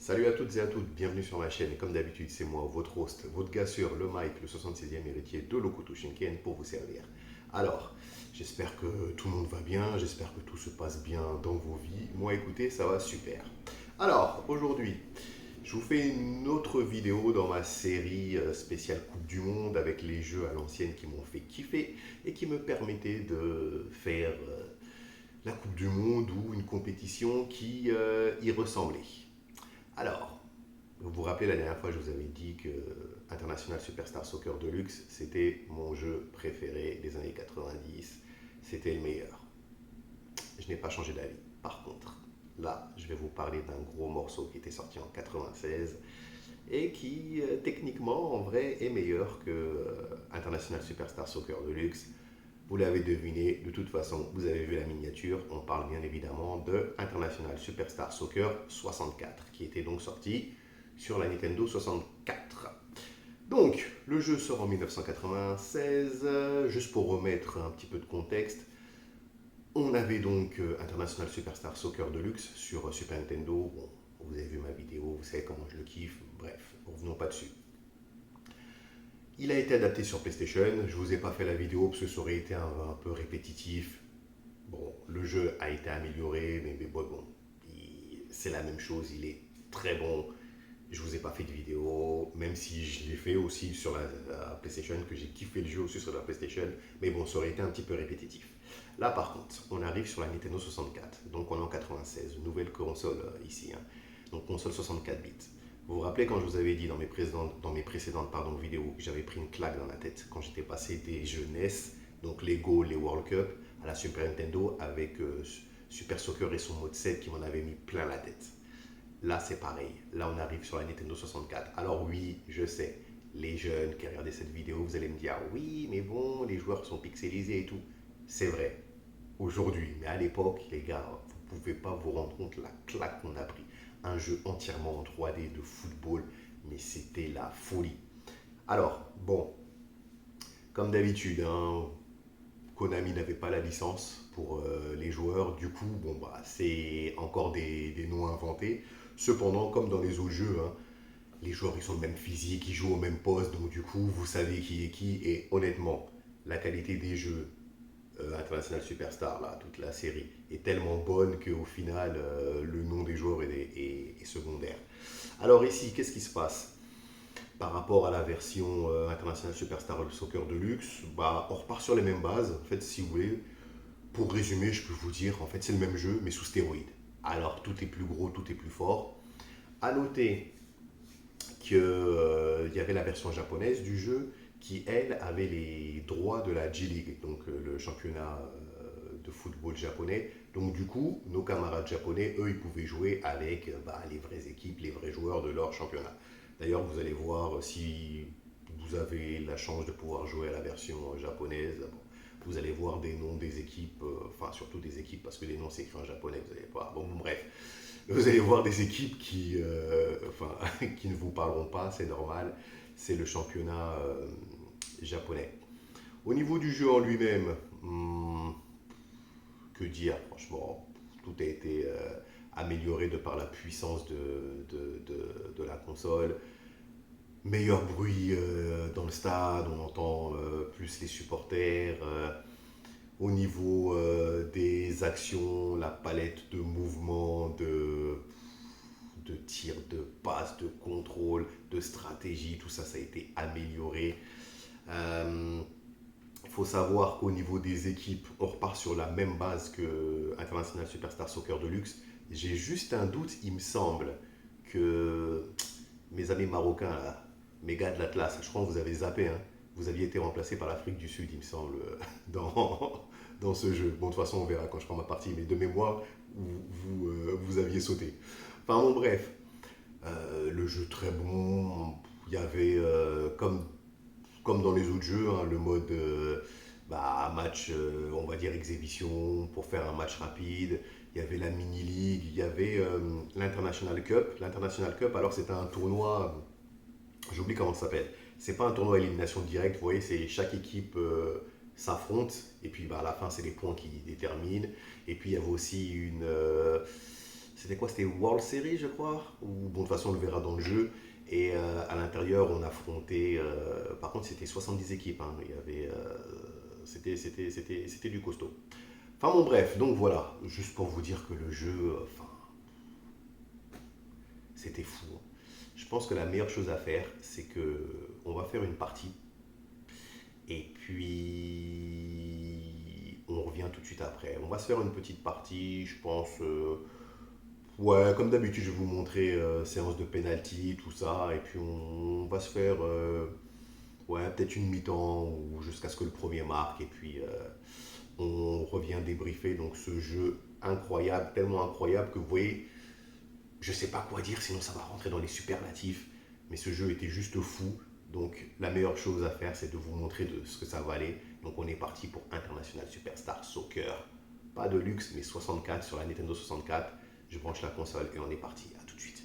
Salut à toutes et à toutes, bienvenue sur ma chaîne. Et comme d'habitude, c'est moi, votre host, votre gars sûr, le Mike, le 66e héritier de Lokuto Shinken pour vous servir. Alors, j'espère que tout le monde va bien, j'espère que tout se passe bien dans vos vies. Moi, écoutez, ça va super. Alors, aujourd'hui, je vous fais une autre vidéo dans ma série spéciale Coupe du Monde avec les jeux à l'ancienne qui m'ont fait kiffer et qui me permettaient de faire la Coupe du Monde ou une compétition qui y ressemblait. Alors, vous vous rappelez la dernière fois, je vous avais dit que International Superstar Soccer Deluxe, c'était mon jeu préféré des années 90. C'était le meilleur. Je n'ai pas changé d'avis. Par contre, là, je vais vous parler d'un gros morceau qui était sorti en 96 et qui, techniquement, en vrai, est meilleur que International Superstar Soccer Deluxe. Vous l'avez deviné, de toute façon, vous avez vu la miniature. On parle bien évidemment de International Superstar Soccer 64, qui était donc sorti sur la Nintendo 64. Donc, le jeu sort en 1996. Juste pour remettre un petit peu de contexte, on avait donc International Superstar Soccer Deluxe sur Super Nintendo. Bon, vous avez vu ma vidéo, vous savez comment je le kiffe. Bref, revenons pas dessus. Il a été adapté sur PlayStation. Je vous ai pas fait la vidéo parce que ça aurait été un peu répétitif. Bon, le jeu a été amélioré, mais bon, c'est la même chose. Il est très bon. Je vous ai pas fait de vidéo, même si je l'ai fait aussi sur la PlayStation, que j'ai kiffé le jeu aussi sur la PlayStation. Mais bon, ça aurait été un petit peu répétitif. Là, par contre, on arrive sur la Nintendo 64. Donc, on est en 96. Nouvelle console ici. Hein. Donc, console 64 bits. Vous vous rappelez quand je vous avais dit dans mes précédentes vidéos que j'avais pris une claque dans la tête quand j'étais passé des jeunesses, donc Lego, les World Cup, à la Super Nintendo avec Super Soccer et son mode 7 qui m'en avait mis plein la tête. Là, c'est pareil. Là, on arrive sur la Nintendo 64. Alors oui, je sais, les jeunes qui regardent cette vidéo, vous allez me dire, oui, mais bon, les joueurs sont pixelisés et tout. C'est vrai, aujourd'hui. Mais à l'époque, les gars, vous ne pouvez pas vous rendre compte la claque qu'on a pris. Un jeu entièrement en 3D de football, mais c'était la folie. Alors, bon, comme d'habitude, hein, Konami n'avait pas la licence pour les joueurs. Du coup, bon, bah, c'est encore des noms inventés. Cependant, comme dans les autres jeux, hein, les joueurs ils sont de même physique, ils jouent au même poste, donc du coup, vous savez qui est qui. Et honnêtement, la qualité des jeux International Superstar, là, toute la série, est tellement bonne qu'au final, le nom des joueurs est secondaire. Alors ici, qu'est-ce qui se passe par rapport à la version International Superstar Soccer Deluxe? Bah, on repart sur les mêmes bases. En fait, si vous voulez, pour résumer, je peux vous dire, en fait, c'est le même jeu, mais sous stéroïdes. Alors, tout est plus gros, tout est plus fort. À noter qu'il y avait la version japonaise du jeu qui, elle, avait les droits de la J-League, donc le championnat de football japonais. Donc du coup, nos camarades japonais, eux, ils pouvaient jouer avec les vraies équipes, les vrais joueurs de leur championnat. D'ailleurs, vous allez voir si vous avez la chance de pouvoir jouer à la version japonaise. Bon, vous allez voir des noms des équipes, enfin surtout des équipes parce que les noms c'est écrit en japonais, vous allez voir. Bon, bref, vous allez voir des équipes qui ne vous parleront pas, c'est normal. C'est le championnat japonais. Au niveau du jeu en lui-même, que dire, franchement, tout a été amélioré de par la puissance de la console. Meilleur bruit dans le stade, on entend plus les supporters. Au niveau des actions, la palette de mouvements, de tir, de passe, de contrôle, de stratégie, tout ça, ça a été amélioré. Il faut savoir qu'au niveau des équipes, on repart sur la même base que International Superstar Soccer Deluxe. J'ai juste un doute, il me semble que mes amis marocains, là, mes gars de l'Atlas, je crois que vous avez zappé, hein, vous aviez été remplacé par l'Afrique du Sud, il me semble, dans ce jeu. Bon, de toute façon, on verra quand je prends ma partie, mais de mémoire, vous aviez sauté. Enfin bon, bref, le jeu très bon. Il y avait, comme dans les autres jeux, hein, le mode match, on va dire exhibition, pour faire un match rapide. Il y avait la mini-league, il y avait l'International Cup. L'International Cup, alors c'était un tournoi, j'oublie comment ça s'appelle. C'est pas un tournoi à élimination directe, vous voyez, c'est chaque équipe s'affronte, et puis à la fin, c'est les points qui déterminent. Et puis il y avait aussi C'était quoi? C'était World Series, je crois. Ou bon, de toute façon, on le verra dans le jeu. Et à l'intérieur, on affrontait. Par contre, c'était 70 équipes, hein. Il y avait. C'était du costaud. Enfin bon, bref. Donc voilà. Juste pour vous dire que le jeu. Enfin, c'était fou, hein. Je pense que la meilleure chose à faire, c'est que on va faire une partie. Et puis. On revient tout de suite après. On va se faire une petite partie, je pense. Ouais, comme d'habitude, je vais vous montrer séance de penalty, tout ça, et puis on va se faire ouais, peut-être une mi-temps ou jusqu'à ce que le premier marque, et puis on revient débriefer donc ce jeu incroyable, tellement incroyable que vous voyez, je sais pas quoi dire, sinon ça va rentrer dans les superlatifs, mais ce jeu était juste fou, donc la meilleure chose à faire, c'est de vous montrer de ce que ça valait. Donc on est parti pour International Superstar Soccer, pas de luxe, mais 64 sur la Nintendo 64. Je branche la console et on est parti. À tout de suite.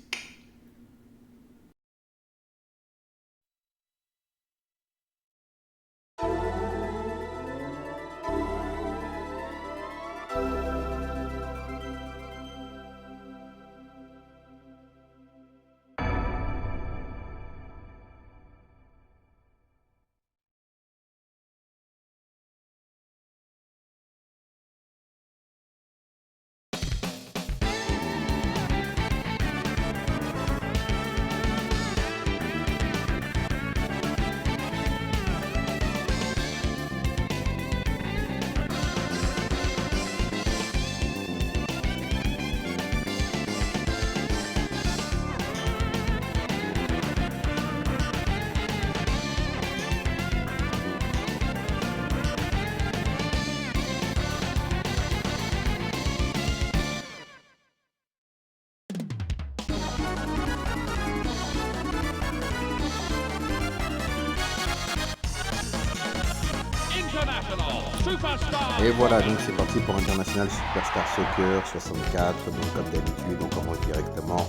Et voilà, donc c'est parti pour International Superstar Soccer 64. Donc comme d'habitude, on commence directement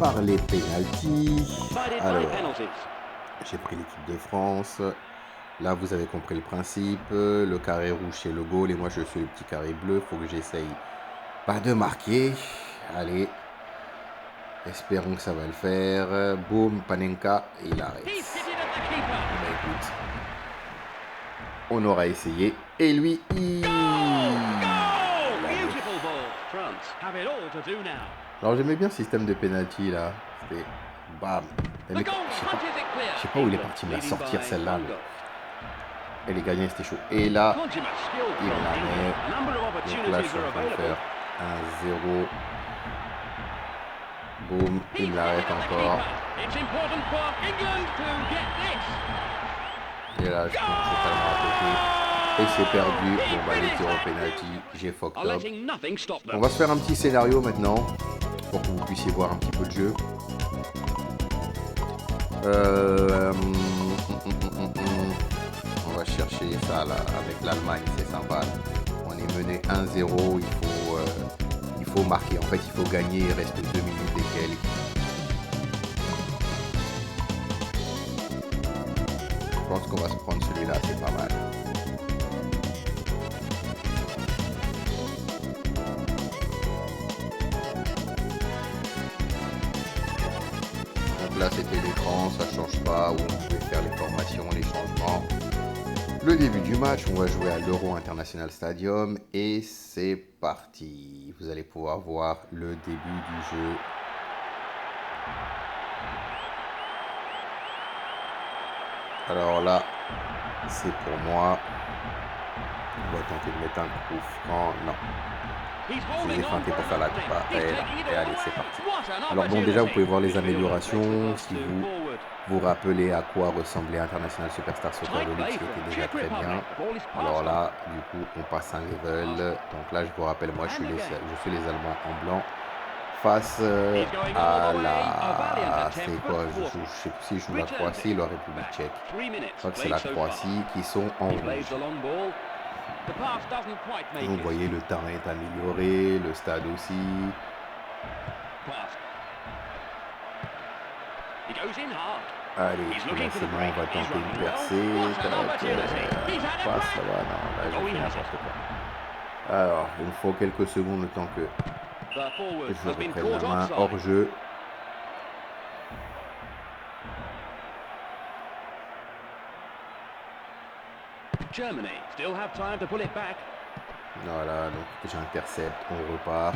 par les pénaltys. Alors, j'ai pris l'équipe de France. Là, vous avez compris le principe. Le carré rouge, c'est le goal. Et moi, je suis le petit carré bleu. Il faut que j'essaye pas de marquer. Allez. Espérons que ça va le faire. Boum, Panenka. Et il arrête. Bah, écoute, on aura essayé. Et lui, alors j'aimais bien le système de penalty là. C'était bam. Je sais pas où il est parti me la sortir celle-là. Et les gagnants c'était chaud. Et là, il la met. Donc là je suis en train de faire 1-0. Boum, il l'arrête encore. Et là je tombe totalement à côté. Et c'est perdu. Bon bah les tirs au penalty, j'ai fucked up. On va se faire un petit scénario maintenant pour que vous puissiez voir un petit peu de jeu. On va chercher ça là avec l'Allemagne, c'est sympa. On est mené 1-0, il faut marquer. En fait, il faut gagner, il reste 2 minutes et quelques. Je pense qu'on va se prendre celui-là, c'est pas mal. Là c'était l'écran, ça change pas, où on pouvait faire les formations, les changements. Le début du match, on va jouer à l'Euro International Stadium et c'est parti. Vous allez pouvoir voir le début du jeu. Alors là, c'est pour moi. On va tenter de mettre un coup franc. Non. Je vais feinter pour faire la coupe. Et allez, c'est parti. Alors bon, déjà, vous pouvez voir les améliorations. Si vous vous rappelez à quoi ressemblait International Superstar Soccer de League, qui était déjà très bien. Alors là, du coup, on passe un level. Donc là, je vous rappelle, moi, je suis les Allemands en blanc. Face à la... C'est quoi? Je sais plus si je joue la Croatie ou la République tchèque. Je crois que c'est la Croatie qui sont en rouge. Vous voyez, le terrain est amélioré, le stade aussi. Allez, là c'est bon, on va tenter une percée. Passe là-bas, non, là j'ai fait n'importe quoi. Alors, il me faut quelques secondes le temps que Que je reprenne la main hors jeu. Voilà, donc j'intercepte, on repart.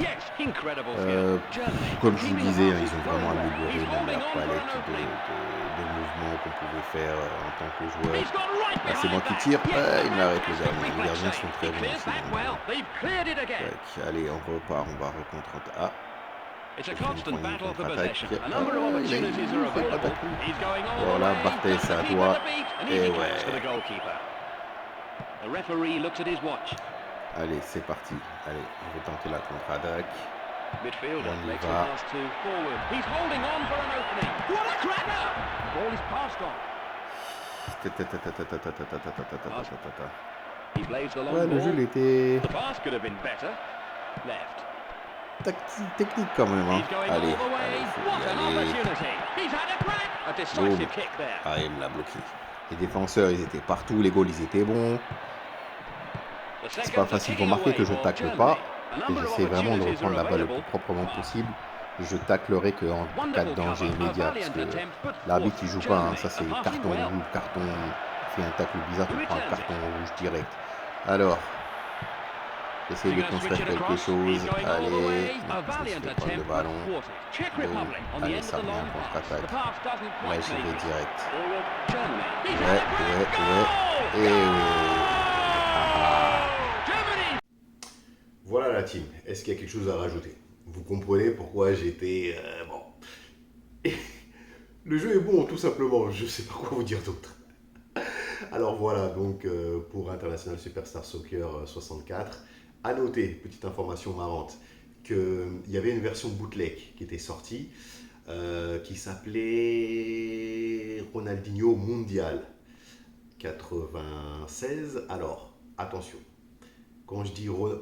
Comme je vous disais, ils ont vraiment amélioré même la palette de mouvements qu'on pouvait faire en tant que joueur. Là, c'est moi qui tire. Il m'arrête le gardien. Les gardiens sont très bons aussi. Allez, on repart, on va recontre. Ah, il a une contre-attaque. Voilà, Barthez, c'est à toi. Et ouais. Allez, c'est parti. Allez, on va tenter la contre-attaque. On y va. Ouais, le jeu il était technique quand même. Hein. Allez, il faut y aller. Boum. Ah, il me l'a bloqué. Les défenseurs, ils étaient partout. Les goals, ils étaient bons. C'est pas facile. Vous remarquez que je tacle pas. Et j'essaie vraiment de reprendre la balle le plus proprement possible. Je taclerai qu'en cas de danger immédiat. Parce que l'arbitre, il joue pas. Hein. Ça, c'est carton rouge, carton. Fait un tacle bizarre, tu prends un carton rouge direct. Alors, j'essaie de construire quelque chose. Allez, je me fais prendre le ballon. Boum. Allez, ça revient en contre-attaque. Là, j'y vais direct. Ouais. Et oui. Voilà la team. Est-ce qu'il y a quelque chose à rajouter? Vous comprenez pourquoi j'étais... bon. Le jeu est bon, tout simplement. Je ne sais pas quoi vous dire d'autre. Alors voilà, donc pour International Superstar Soccer 64, à noter, petite information marrante, qu'il y avait une version bootleg qui était sortie, qui s'appelait Ronaldinho Mondial 96. Alors, attention. Quand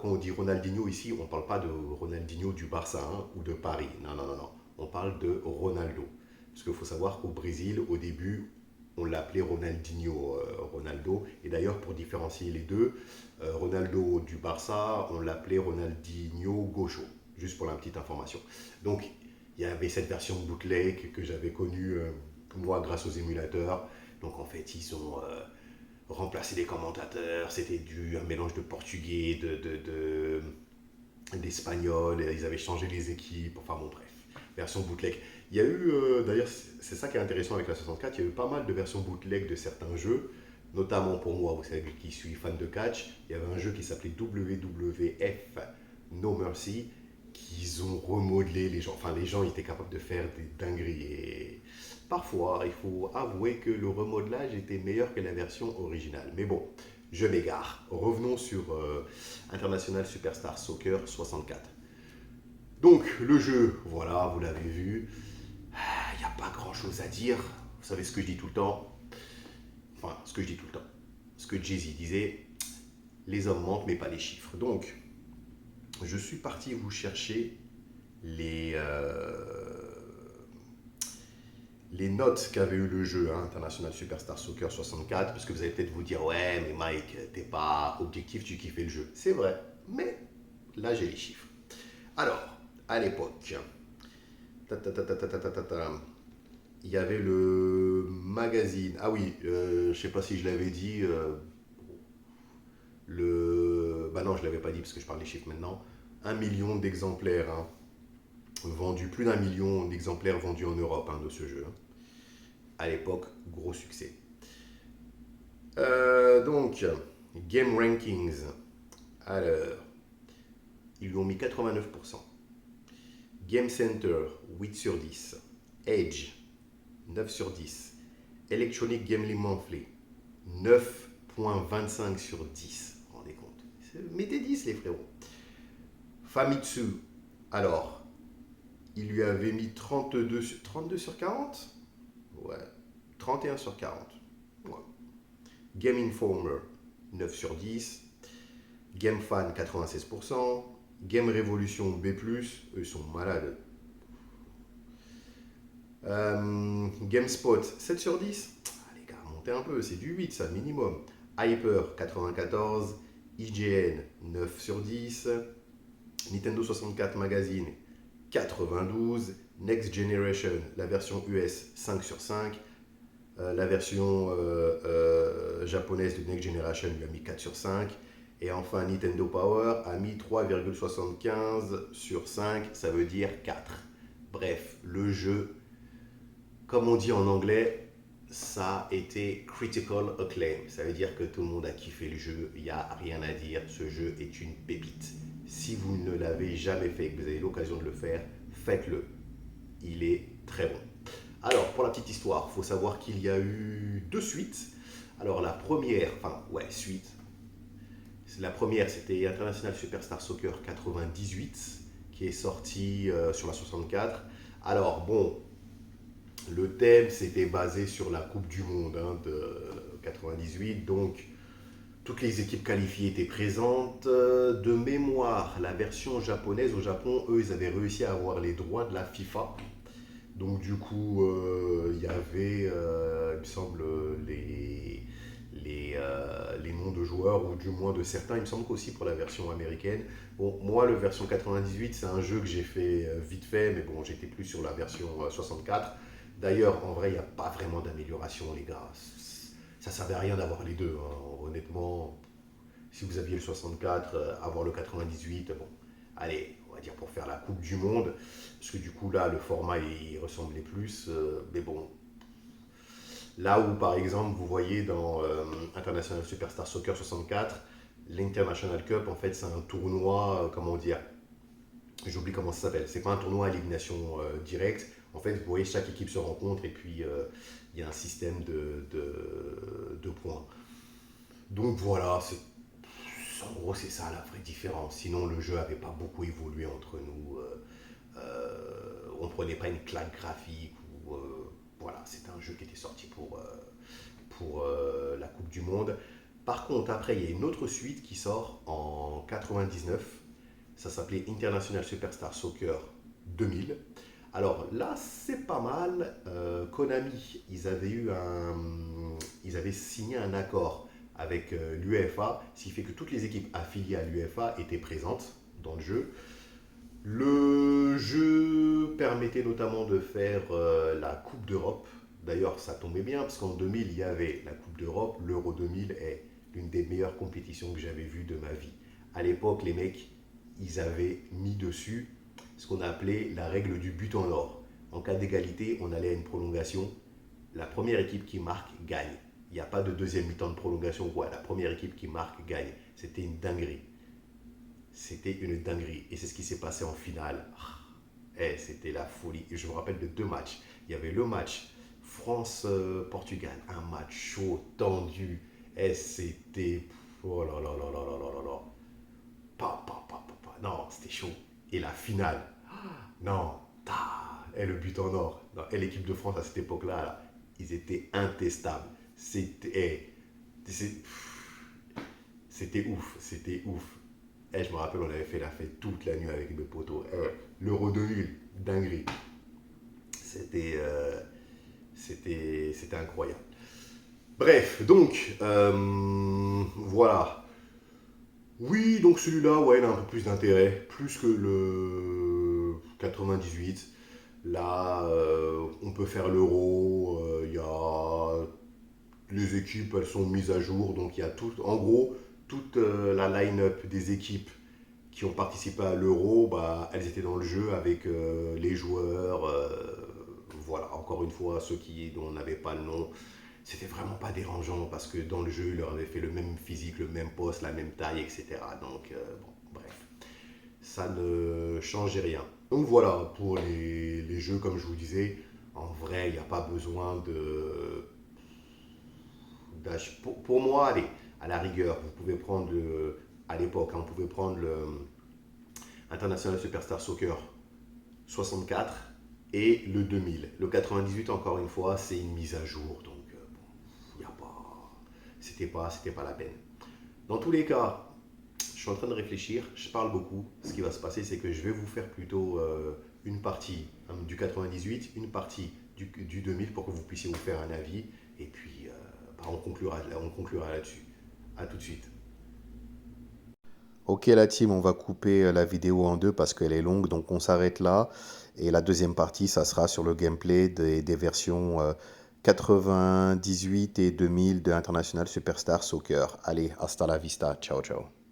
on dit Ronaldinho ici, on ne parle pas de Ronaldinho du Barça hein, ou de Paris. Non. On parle de Ronaldo. Parce qu'il faut savoir qu'au Brésil, au début, on l'appelait Ronaldinho, Ronaldo. Et d'ailleurs, pour différencier les deux, Ronaldo du Barça, on l'appelait Ronaldinho Gaucho. Juste pour la petite information. Donc, il y avait cette version bootleg que j'avais connue, moi, grâce aux émulateurs. Donc, en fait, ils ont... remplacer les commentateurs, c'était un mélange de portugais, d'espagnol, ils avaient changé les équipes, enfin bon bref, version bootleg. Il y a eu, d'ailleurs c'est ça qui est intéressant avec la 64, il y a eu pas mal de versions bootleg de certains jeux, notamment pour moi, vous savez qui suis fan de catch, il y avait un jeu qui s'appelait WWF No Mercy, qu'ils ont remodelé, les gens étaient capables de faire des dingueries et... Parfois, il faut avouer que le remodelage était meilleur que la version originale. Mais bon, je m'égare. Revenons sur International Superstar Soccer 64. Donc, le jeu, voilà, vous l'avez vu. Il n'y a pas grand-chose à dire. Vous savez ce que je dis tout le temps. Enfin, ce que je dis tout le temps. Ce que Jay-Z disait, les hommes mentent, mais pas les chiffres. Donc, je suis parti vous chercher les notes qu'avait eu le jeu International Superstar Soccer 64, parce que vous allez peut-être vous dire ouais mais Mike, t'es pas objectif, tu kiffais le jeu. C'est vrai, mais là j'ai les chiffres. Alors, à l'époque, il y avait le magazine, ah oui, je sais pas si je l'avais dit, bah non je l'avais pas dit parce que je parle des chiffres maintenant, 1 million d'exemplaires vendus, plus d'1 million d'exemplaires vendus en Europe de ce jeu. À l'époque, gros succès. Donc, Game Rankings. Alors, ils lui ont mis 89%. Game Center, 8 sur 10. Edge, 9 sur 10. Electronic Gaming Monthly, 9.25 sur 10. Vous vous rendez compte? Mettez 10 les frérots. Famitsu, alors, il lui avait mis 32 sur 40. Ouais, 31 sur 40. Ouais. Game Informer, 9 sur 10. Game Fan, 96%. Game Revolution B+, eux ils sont malades. GameSpot, 7 sur 10. Ah, les gars, montez un peu, c'est du 8 ça, minimum. Hyper, 94. IGN, 9 sur 10. Nintendo 64 Magazine 92, Next Generation, la version US 5 sur 5, la version japonaise de Next Generation lui a mis 4 sur 5, et enfin Nintendo Power a mis 3,75 sur 5, ça veut dire 4. Bref, le jeu, comme on dit en anglais, ça a été critical acclaim. Ça veut dire que tout le monde a kiffé le jeu, il n'y a rien à dire, ce jeu est une pépite. Si vous ne l'avez jamais fait et que vous avez l'occasion de le faire, faites-le. Il est très bon. Alors, pour la petite histoire, il faut savoir qu'il y a eu 2 suites. Alors, la première, suite. La première, c'était International Superstar Soccer 98, qui est sorti sur la 64. Alors, bon, le thème, c'était basé sur la Coupe du Monde de 98, donc toutes les équipes qualifiées étaient présentes. De mémoire, la version japonaise au Japon, eux, ils avaient réussi à avoir les droits de la FIFA. Donc du coup, il y avait, il me semble, les noms de joueurs, ou du moins de certains. Il me semble qu'aussi pour la version américaine. Bon, moi, la version 98, c'est un jeu que j'ai fait vite fait, mais bon, j'étais plus sur la version 64. D'ailleurs, en vrai, il n'y a pas vraiment d'amélioration, les gars. Ça ne servait à rien d'avoir les deux, hein. Honnêtement, si vous aviez le 64, avoir le 98, bon, allez, on va dire pour faire la Coupe du Monde, parce que du coup, là, le format, il ressemblait plus. Mais bon, là où, par exemple, vous voyez dans International Superstar Soccer 64, l'International Cup, en fait, c'est un tournoi, comment dire, j'oublie comment ça s'appelle. C'est pas un tournoi à élimination directe. En fait, vous voyez, chaque équipe se rencontre et puis il y a un système de points. Donc voilà, en gros, c'est ça la vraie différence. Sinon, le jeu n'avait pas beaucoup évolué entre nous. On ne prenait pas une claque graphique. Voilà, c'était un jeu qui était sorti pour la Coupe du Monde. Par contre, après, il y a une autre suite qui sort en 99. Ça s'appelait International Superstar Soccer 2000. Alors là, c'est pas mal. Konami, ils avaient signé un accord avec l'UEFA, ce qui fait que toutes les équipes affiliées à l'UEFA étaient présentes dans le jeu. Le jeu permettait notamment de faire la Coupe d'Europe. D'ailleurs, ça tombait bien parce qu'en 2000, il y avait la Coupe d'Europe. L'Euro 2000 est l'une des meilleures compétitions que j'avais vues de ma vie. À l'époque, les mecs, ils avaient mis dessus ce qu'on appelait la règle du but en or. En cas d'égalité, on allait à une prolongation. La première équipe qui marque gagne. Il n'y a pas de deuxième mi-temps de prolongation. Ouais, la première équipe qui marque gagne. C'était une dinguerie. C'était une dinguerie. Et c'est ce qui s'est passé en finale. C'était la folie. Et je me rappelle de 2 matchs. Il y avait le match France-Portugal. Un match chaud, tendu. C'était... Oh là là là là là là là là. Non, c'était chaud. Et la finale. Non. Et le but en or. Non, et l'équipe de France à cette époque-là, là, ils étaient intestables. C'était ouf. C'était ouf. Je me rappelle, on avait fait la fête toute la nuit avec mes potos. L'Euro 2000, dinguerie. C'était incroyable. Bref, donc, voilà. Oui, donc celui-là, ouais, il a un peu plus d'intérêt, plus que le 98. Là, on peut faire l'euro, il y a les équipes, elles sont mises à jour, donc il y a tout, en gros, toute la line-up des équipes qui ont participé à l'euro, bah, elles étaient dans le jeu avec les joueurs, voilà, encore une fois, dont on n'avait pas le nom, c'était vraiment pas dérangeant parce que dans le jeu, ils leur avaient fait le même physique, le même poste, la même taille, etc. Donc, bon, bref, ça ne changeait rien. Donc voilà, pour les jeux, comme je vous disais, en vrai, il n'y a pas besoin pour moi, allez, à la rigueur, vous pouvez prendre, à l'époque, on pouvait prendre le International Superstar Soccer 64 et le 2000. Le 98, encore une fois, c'est une mise à jour, donc c'était pas la peine. Dans tous les cas, je suis en train de réfléchir, je parle beaucoup. Ce qui va se passer, c'est que je vais vous faire plutôt une partie du 98, une partie du 2000 pour que vous puissiez vous faire un avis. Et puis, on conclura là-dessus. À tout de suite. Ok la team, on va couper la vidéo en deux parce qu'elle est longue, donc on s'arrête là. Et la deuxième partie, ça sera sur le gameplay des versions 98 et 2000 de International Superstar Soccer. Allez, hasta la vista, ciao ciao.